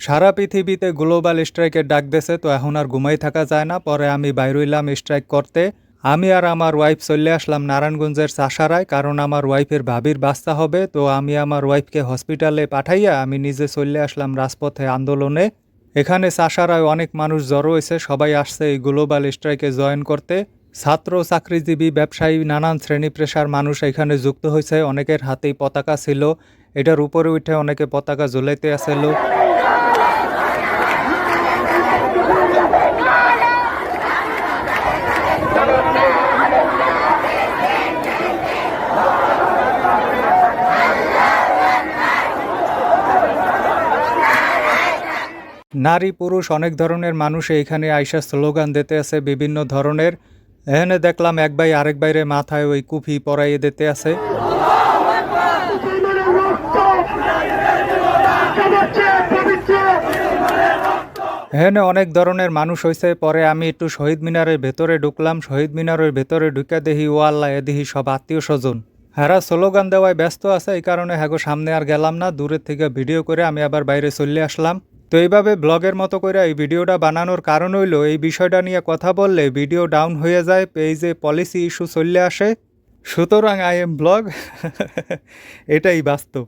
সারা পৃথিবীতে গ্লোবাল স্ট্রাইকের ডাক দিয়েছে, তো এখন আর ঘুমাই থাকা যায় না। পরে আমি বাইরইলাম স্ট্রাইক করতে। আমি আর আমার ওয়াইফ চলে আসলাম নারায়ণগঞ্জের চাষারায়, কারণ আমার ওয়াইফের ভাবির বাচ্চা হবে। তো আমি আমার ওয়াইফকে হসপিটালে পাঠাইয়া আমি নিজে চলে আসলাম রাজপথে আন্দোলনে। এখানে চাষারায় অনেক মানুষ জড়ো হয়েছে, সবাই আসছে এই গ্লোবাল স্ট্রাইকে জয়েন করতে। ছাত্র, চাকরিজীবী, ব্যবসায়ী, নানান শ্রেণী পেশার মানুষ এখানে যুক্ত হয়েছে। অনেকের হাতেই পতাকা ছিল, এটার উপরে উঠে অনেকে পতাকা ঝুলাইতে আসছিল। নারী পুরুষ অনেক ধরনের মানুষ এইখানে আইসা স্লোগান দিতে আছে বিভিন্ন ধরনের। এখানে দেখলাম এক ভাই আরেক বাইরে মাথায় ওই কুফি পরাইয়ে দিতে আছে। এখানে অনেক ধরনের মানুষ হয়েছে। পরে আমি একটু শহীদ মিনারের ভেতরে ঢুকলাম। শহীদ মিনারের ভেতরে ঢুকে দেখি ও আল্লাহ, দেখি সব আত্মীয় স্বজন হারা স্লোগান দেওয়ায় ব্যস্ত আছে। এই কারণে হ্যাগো সামনে আর গেলাম না, দূরের থেকে ভিডিও করে আমি আবার বাইরে চলে আসলাম। তো এইভাবে ব্লগের মতো করে এই ভিডিওটা বানানোর কারণ হইল, এই বিষয়টা নিয়ে কথা বললে ভিডিও ডাউন হয়ে যায়, পেজে পলিসি ইস্যু চলে আসে। সুতরাং আই এম ব্লগ এটাই বাস্তব।